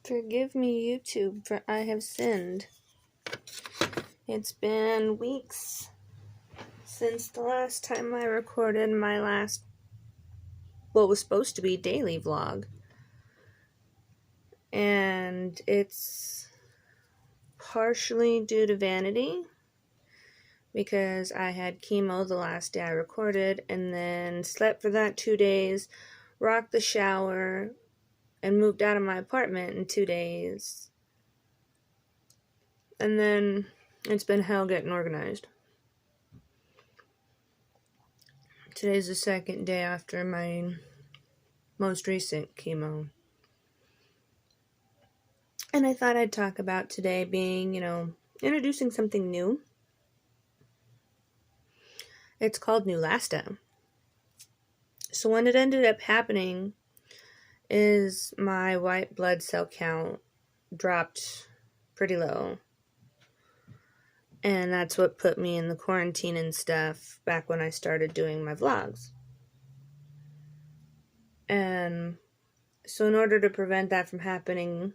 Forgive me, YouTube, for I have sinned. It's been weeks since the last time I recorded my last, what was supposed to be daily vlog. And it's partially due to vanity, because I had chemo the last day I recorded, and then slept for that 2 days, rocked the shower, and moved out of my apartment in 2 days. And then it's been hell getting organized. Today's the second day after my most recent chemo. And I thought I'd talk about today being, introducing something new. It's called Neulasta. So what it ended up happening is my white blood cell count dropped pretty low. And that's what put me in the quarantine and stuff back when I started doing my vlogs. And so in order to prevent that from happening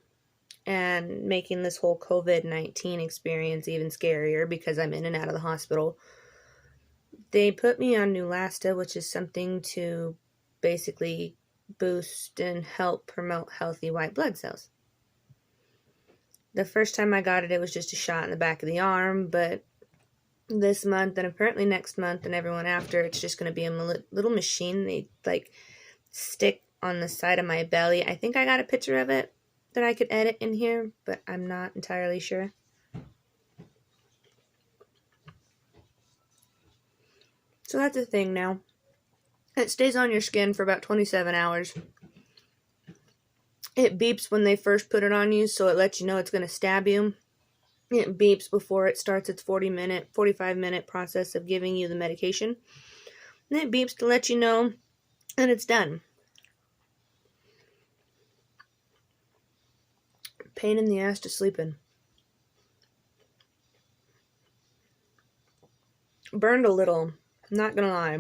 and making this whole COVID-19 experience even scarier, because I'm in and out of the hospital, they put me on Neulasta, which is something to basically boost and help promote healthy white blood cells. The first time I got it, it was just a shot in the back of the arm, but this month and apparently next month and everyone after, it's just going to be a little machine they stick on the side of my belly. I think I got a picture of it that I could edit in here, but I'm not entirely sure. So that's a thing now. It stays on your skin for about 27 hours. It beeps when they first put it on you, so it lets you know it's going to stab you. It beeps before it starts its 45-minute process of giving you the medication. And it beeps to let you know that it's done. Pain in the ass to sleep in. Burned a little, not gonna lie.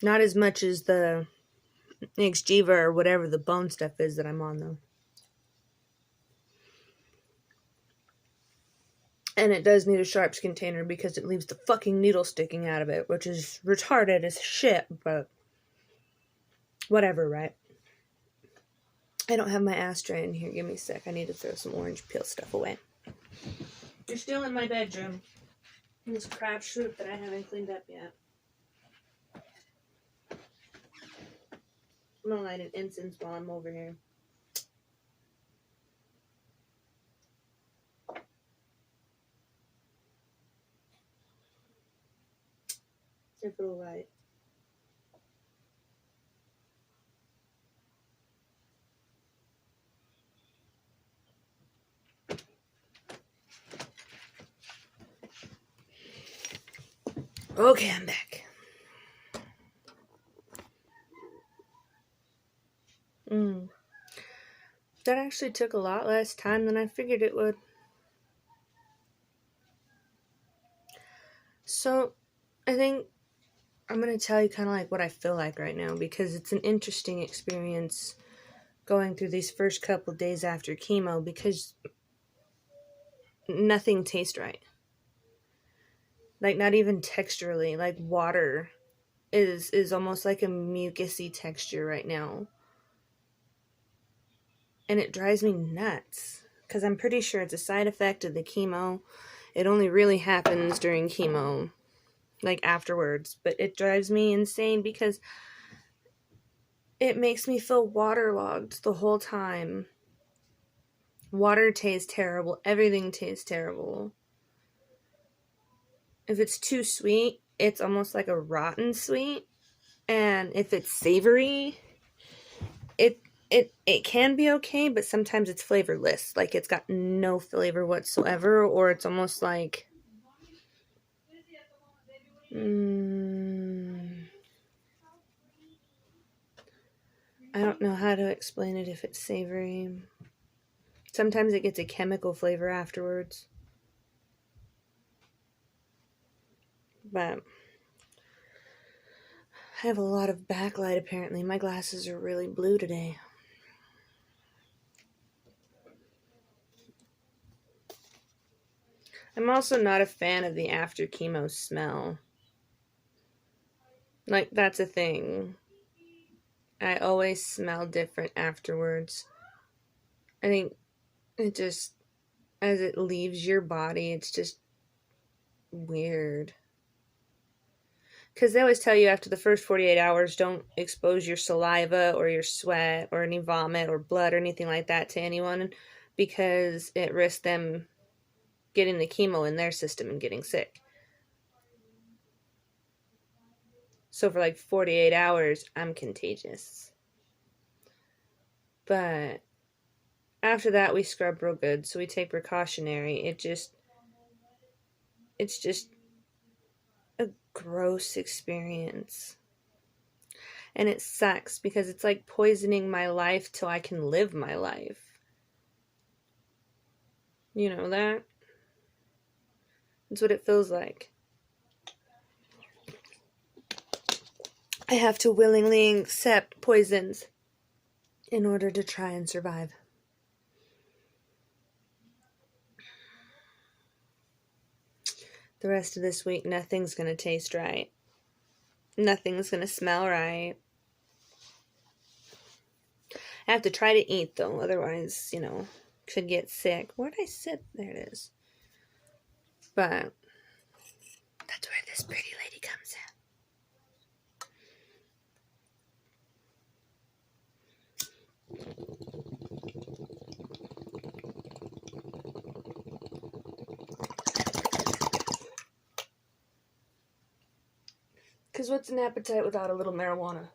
Not as much as the Xgeva or whatever the bone stuff is that I'm on, though. And it does need a sharps container because it leaves the fucking needle sticking out of it, which is retarded as shit, but whatever, right? I don't have my ashtray in here. Give me a sec. I need to throw some orange peel stuff away. You're still in my bedroom. This crap shoot that I haven't cleaned up yet. I'm gonna light an incense while I'm over here. If it'll light. Okay, I'm back. That actually took a lot less time than I figured it would. So, I think I'm going to tell you kind of like what I feel like right now, because it's an interesting experience going through these first couple days after chemo, because nothing tastes right. Like, not even texturally. Like, water is almost like a mucusy texture right now. And it drives me nuts, because I'm pretty sure it's a side effect of the chemo. It only really happens during chemo, like afterwards, but it drives me insane because it makes me feel waterlogged the whole time. Water tastes terrible. Everything tastes terrible. If it's too sweet, it's almost like a rotten sweet. And if it's savory, it can be okay, but sometimes it's flavorless. Like, it's got no flavor whatsoever, or it's almost like I don't know how to explain it if it's savory. Sometimes it gets a chemical flavor afterwards. But I have a lot of backlight apparently. My glasses are really blue today. I'm also not a fan of the after chemo smell. Like, that's a thing. I always smell different afterwards. I think it just, as it leaves your body, it's just weird. Because they always tell you after the first 48 hours, don't expose your saliva or your sweat or any vomit or blood or anything like that to anyone, because it risks them getting the chemo in their system and getting sick. So for like 48 hours, I'm contagious. But after that, we scrub real good. So we take precautionary. It's just a gross experience. And it sucks because it's like poisoning my life till I can live my life. You know that? That's what it feels like. I have to willingly accept poisons in order to try and survive. The rest of this week, nothing's going to taste right. Nothing's going to smell right. I have to try to eat, though. Otherwise, could get sick. Where'd I sit? There it is. But that's where this pretty lady comes in. Because what's an appetite without a little marijuana?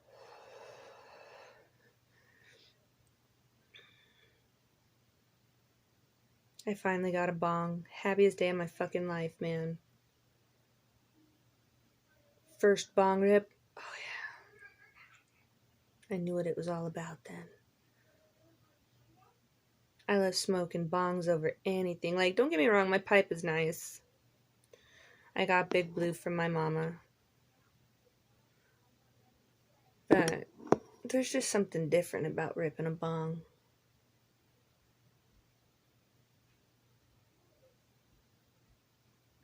I finally got a bong. Happiest day of my fucking life, man. First bong rip. Oh, yeah. I knew what it was all about then. I love smoking bongs over anything. Like, don't get me wrong, my pipe is nice. I got Big Blue from my mama. But there's just something different about ripping a bong.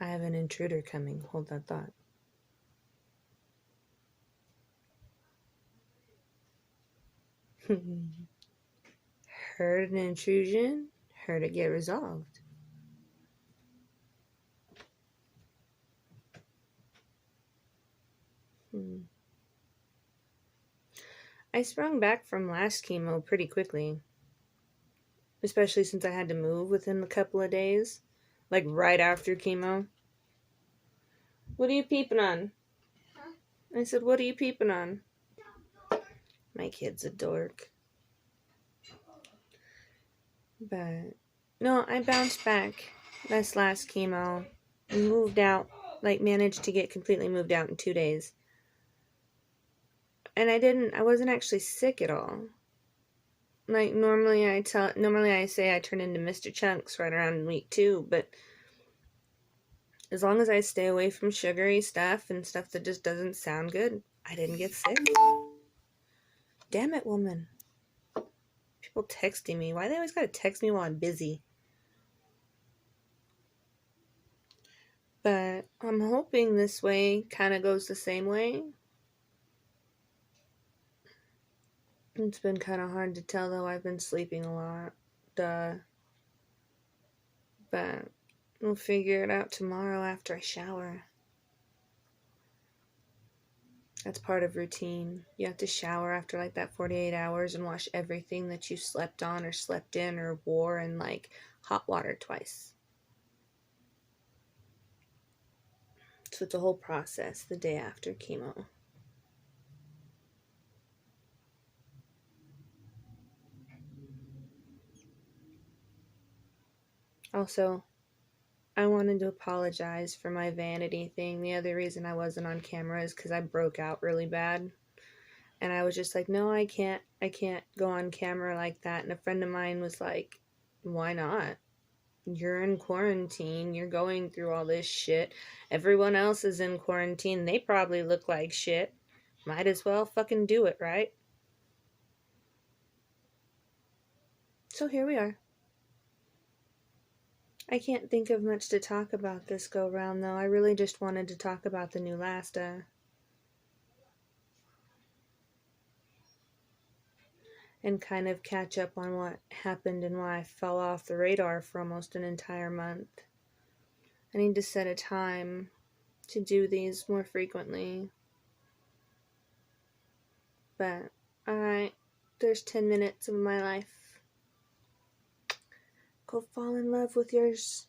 I have an intruder coming. Hold that thought. Heard an intrusion, heard it get resolved. I sprung back from last chemo pretty quickly. Especially since I had to move within a couple of days. Like right after chemo. What are you peeping on? Huh? I said, what are you peeping on? My kid's a dork. But no, I bounced back this last chemo and moved out, like managed to get completely moved out in 2 days. And I wasn't actually sick at all. Like normally I say I turn into Mr. Chunks right around week 2, but as long as I stay away from sugary stuff and stuff that just doesn't sound good, I didn't get sick. Damn it, woman. People texting me. Why they always gotta text me while I'm busy? But I'm hoping this way kind of goes the same way. It's been kind of hard to tell, though. I've been sleeping a lot. Duh. But we'll figure it out tomorrow after I shower. That's part of routine. You have to shower after like that 48 hours and wash everything that you slept on or slept in or wore in like hot water twice. So it's a whole process the day after chemo. Also, I wanted to apologize for my vanity thing. The other reason I wasn't on camera is because I broke out really bad. And I was just like, no, I can't go on camera like that. And a friend of mine was like, why not? You're in quarantine. You're going through all this shit. Everyone else is in quarantine. They probably look like shit. Might as well fucking do it, right? So here we are. I can't think of much to talk about this go round, though. I really just wanted to talk about the new Lasta and kind of catch up on what happened and why I fell off the radar for almost an entire month. I need to set a time to do these more frequently. But, alright, there's 10 minutes of my life. Go fall in love with yours.